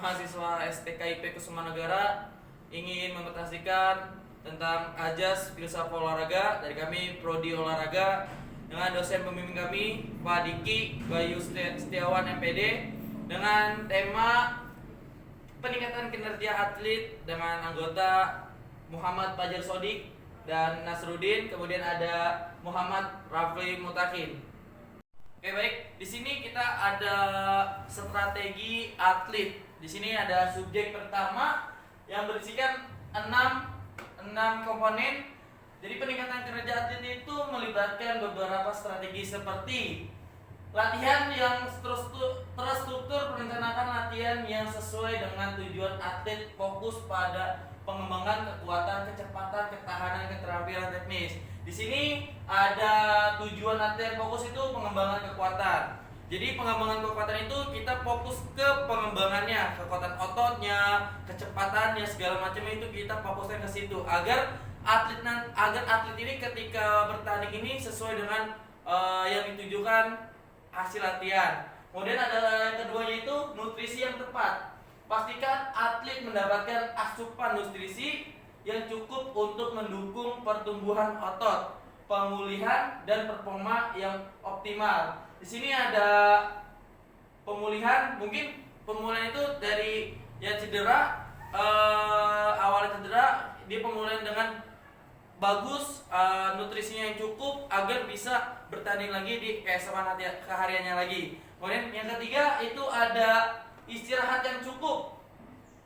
mahasiswa STKIP Kusumanegara ingin mempresentasikan tentang Ajas Filsafat Olahraga dari kami Prodi Olahraga dengan dosen pembimbing kami Pak Diki Bayu Setiawan MPD dengan tema peningkatan kinerja atlet dengan anggota Muhammad Fajar Sodik dan Nasruddin, kemudian ada Muhammad Rafli Mutakin. Oke, baik, di sini kita ada strategi atlet. Di sini ada subjek pertama yang berisikan 6 komponen. Jadi peningkatan kinerja atlet itu melibatkan beberapa strategi seperti latihan yang terstruktur, merencanakan latihan yang sesuai dengan tujuan atlet, fokus pada pengembangan kekuatan, kecepatan, ketahanan, keterampilan teknis. Di sini ada tujuan latihan fokus itu pengembangan kekuatan. Jadi pengembangan kekuatan itu kita fokus ke pengembangannya, kekuatan ototnya, kecepatannya, segala macam itu kita fokuskan ke situ agar atlet ini ketika bertanding ini sesuai dengan yang ditujukan hasil latihan. Kemudian ada yang keduanya itu nutrisi yang tepat. Pastikan atlet mendapatkan asupan nutrisi yang cukup untuk mendukung pertumbuhan otot, pemulihan dan performa yang optimal. Di sini ada pemulihan, mungkin pemulihan itu dari yang cedera, awalnya cedera, dia pemulihan dengan bagus, nutrisinya yang cukup agar bisa bertanding lagi di keesokan kehariannya lagi. Kemudian yang ketiga itu ada istirahat yang cukup.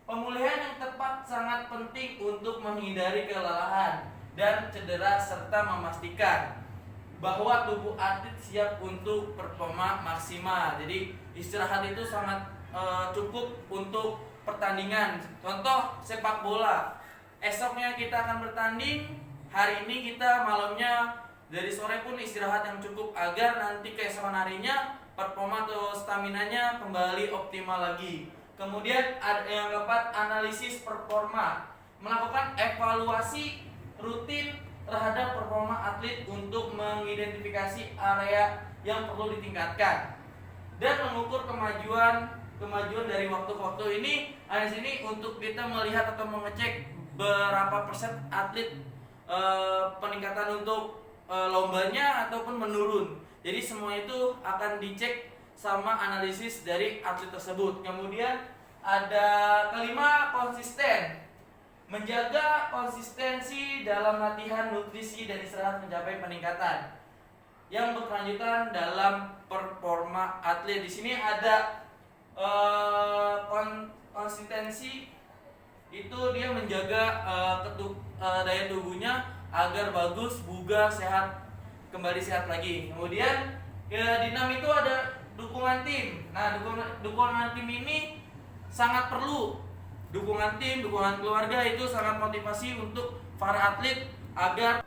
Pemulihan yang tepat sangat penting untuk menghindari kelelahan dan cedera serta memastikan bahwa tubuh atlet siap untuk performa maksimal. Jadi istirahat itu sangat cukup untuk pertandingan. Contoh sepak bola. Esoknya kita akan bertanding, hari ini kita malamnya dari sore pun istirahat yang cukup agar nanti keesokan harinya performa atau staminanya kembali optimal lagi. Kemudian ada yang keempat, analisis performa. Melakukan evaluasi rutin terhadap performa atlet untuk mengidentifikasi area yang perlu ditingkatkan dan mengukur kemajuan dari waktu ke waktu. Ini di sini untuk kita melihat atau mengecek berapa persen atlet peningkatan untuk lombanya ataupun menurun. Jadi semua itu akan dicek sama analisis dari atlet tersebut. Kemudian ada kelima, konsisten. Menjaga konsistensi dalam latihan, nutrisi dan istirahat mencapai peningkatan yang berkelanjutan dalam performa atlet. Di sini ada konsistensi itu dia menjaga daya tubuhnya agar bagus, bugar, sehat, kembali sehat lagi. Kemudian di 6 itu ada dukungan tim. Nah, dukungan tim ini sangat perlu. Dukungan tim, dukungan keluarga itu sangat motivasi untuk para atlet agar.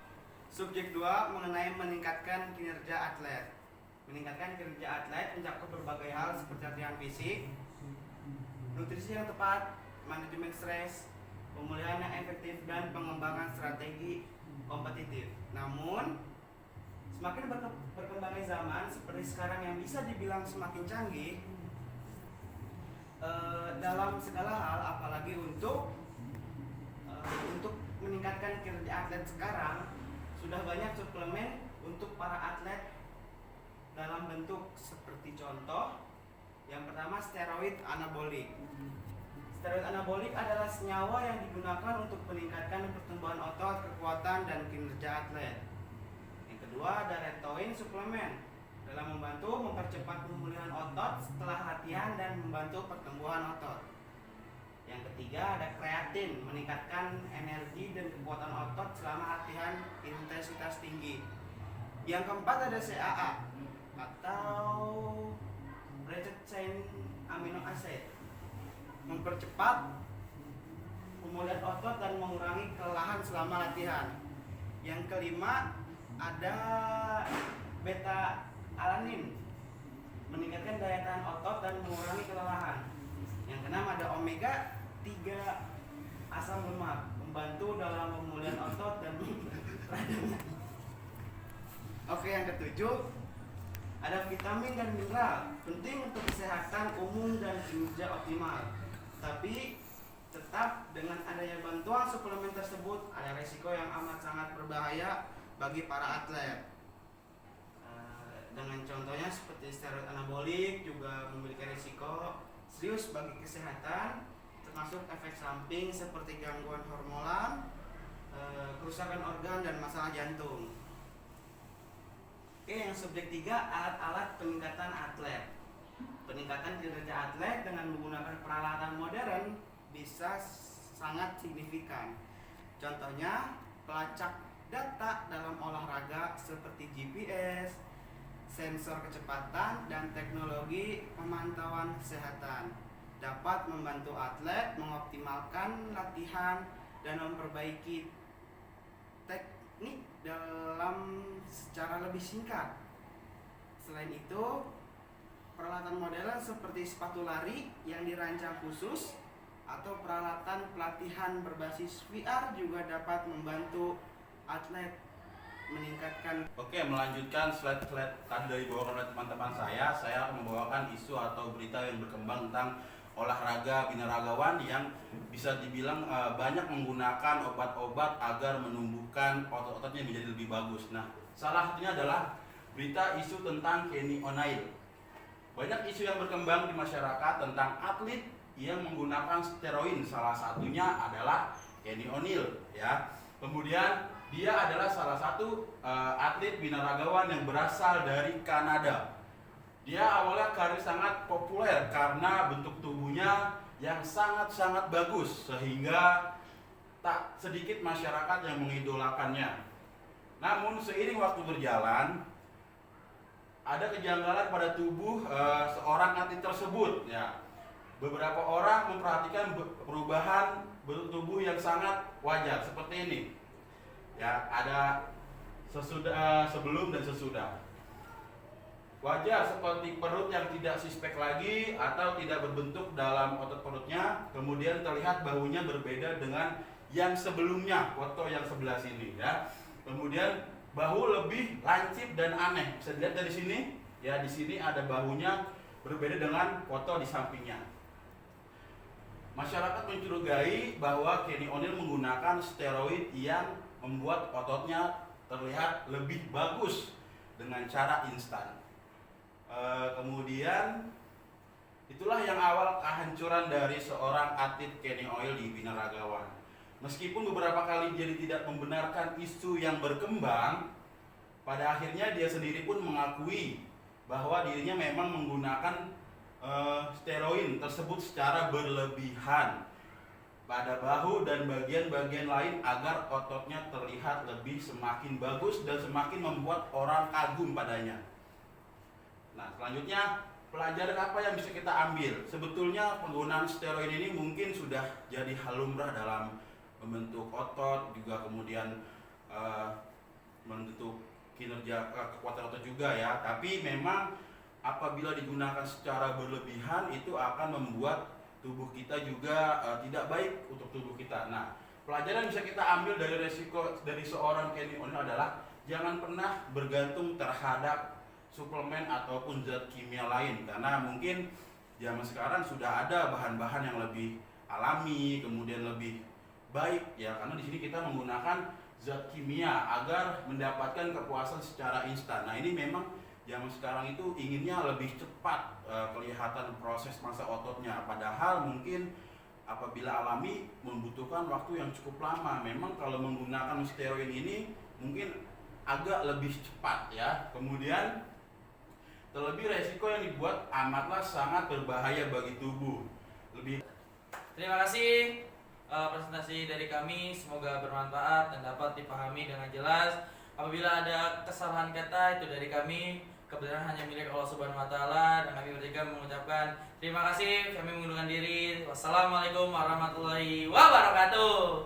Subjek 2 mengenai meningkatkan kinerja atlet. Meningkatkan kinerja atlet mencakup berbagai hal seperti latihan fisik, nutrisi yang tepat, manajemen stres, pemulihan yang efektif dan pengembangan strategi kompetitif. Namun semakin berkembangnya zaman seperti sekarang yang bisa dibilang semakin canggih dalam segala hal, apalagi untuk meningkatkan kinerja atlet sekarang sudah banyak suplemen untuk para atlet dalam bentuk seperti contoh yang pertama steroid anabolik. Steroid anabolik adalah senyawa yang digunakan untuk meningkatkan pertumbuhan otot, kekuatan dan kinerja atlet. Kedua, ada retoin suplemen dalam membantu mempercepat pemulihan otot setelah latihan dan membantu pertumbuhan otot. Yang ketiga, ada kreatin, meningkatkan energi dan kekuatan otot selama latihan intensitas tinggi. Yang keempat, ada CAA atau branched chain amino acid, mempercepat pemulihan otot dan mengurangi kelelahan selama latihan. Yang kelima, ada beta alanin, meningkatkan daya tahan otot dan mengurangi kelelahan. Yang keenam, ada omega 3 asam lemak, membantu dalam pemulihan otot dan peradangan. Oke, yang ketujuh, ada vitamin dan mineral, penting untuk kesehatan umum dan kinerja optimal. Tapi tetap dengan adanya bantuan suplemen tersebut ada resiko yang amat sangat berbahaya bagi para atlet. Dengan contohnya seperti steroid anabolik juga memiliki risiko serius bagi kesehatan, termasuk efek samping seperti gangguan hormonal, kerusakan organ dan masalah jantung. Oke, yang subjek 3, alat-alat peningkatan atlet. Peningkatan kinerja atlet dengan menggunakan peralatan modern bisa sangat signifikan. Contohnya pelacak data dalam olahraga seperti GPS, sensor kecepatan, dan teknologi pemantauan kesehatan dapat membantu atlet mengoptimalkan latihan dan memperbaiki teknik dalam secara lebih singkat. Selain itu, peralatan modern seperti sepatu lari yang dirancang khusus atau peralatan pelatihan berbasis VR juga dapat membantu atlet meningkatkan. Oke, melanjutkan slide-slide tadi dari bawakan oleh teman-teman saya membawakan isu atau berita yang berkembang tentang olahraga binaragawan yang bisa dibilang banyak menggunakan obat-obat agar menumbuhkan otot-ototnya menjadi lebih bagus. Nah, salah satunya adalah berita isu tentang Kenny O'Neill. Banyak isu yang berkembang di masyarakat tentang atlet yang menggunakan steroid. Salah satunya adalah Kenny O'Neill, ya. Kemudian dia adalah salah satu atlet binaragawan yang berasal dari Kanada. Dia awalnya karir sangat populer karena bentuk tubuhnya yang sangat-sangat bagus sehingga tak sedikit masyarakat yang mengidolakannya. Namun seiring waktu berjalan, ada kejanggalan pada tubuh seorang atlet tersebut. Ya, beberapa orang memperhatikan perubahan bentuk tubuh yang sangat wajar seperti ini. Ya, ada sebelum dan sesudah. Wajah seperti perut yang tidak six-pack lagi atau tidak berbentuk dalam otot perutnya. Kemudian terlihat bahunya berbeda dengan yang sebelumnya, foto yang sebelah sini, ya. Kemudian bahu lebih lancip dan aneh. Bisa dilihat dari sini, ya, di sini ada bahunya berbeda dengan foto di sampingnya. Masyarakat mencurigai bahwa Kenny O'Neill menggunakan steroid yang membuat ototnya terlihat lebih bagus dengan cara instan. Kemudian itulah yang awal kehancuran dari seorang atlet Kenny O'Neill di binaragawan. Meskipun beberapa kali dia tidak membenarkan isu yang berkembang, pada akhirnya dia sendiri pun mengakui bahwa dirinya memang menggunakan steroid tersebut secara berlebihan pada bahu dan bagian-bagian lain agar ototnya terlihat lebih semakin bagus dan semakin membuat orang kagum padanya. Nah, selanjutnya pelajaran apa yang bisa kita ambil? Sebetulnya penggunaan steroid ini mungkin sudah jadi hal lumrah dalam membentuk otot, juga kemudian membentuk kinerja kekuatan otot juga, ya. Tapi memang apabila digunakan secara berlebihan itu akan membuat tubuh kita juga tidak baik untuk tubuh kita. Nah, pelajaran yang bisa kita ambil dari resiko dari seorang Kenny O'Neill adalah jangan pernah bergantung terhadap suplemen ataupun zat kimia lain, karena mungkin zaman sekarang sudah ada bahan-bahan yang lebih alami, kemudian lebih baik, ya, karena di sini kita menggunakan zat kimia agar mendapatkan kepuasan secara instan. Nah, ini memang zaman sekarang itu inginnya lebih cepat kelihatan proses masa ototnya, padahal mungkin apabila alami membutuhkan waktu yang cukup lama. Memang kalau menggunakan steroid ini mungkin agak lebih cepat, ya. Kemudian terlebih resiko yang dibuat amatlah sangat berbahaya bagi tubuh. Terima kasih presentasi dari kami, semoga bermanfaat dan dapat dipahami dengan jelas. Apabila ada kesalahan kata itu dari kami, kebenaran hanya milik Allah Subhanahu wa taala, dan kami bertiga mengucapkan terima kasih. Kami mengundurkan diri. Wassalamualaikum warahmatullahi wabarakatuh.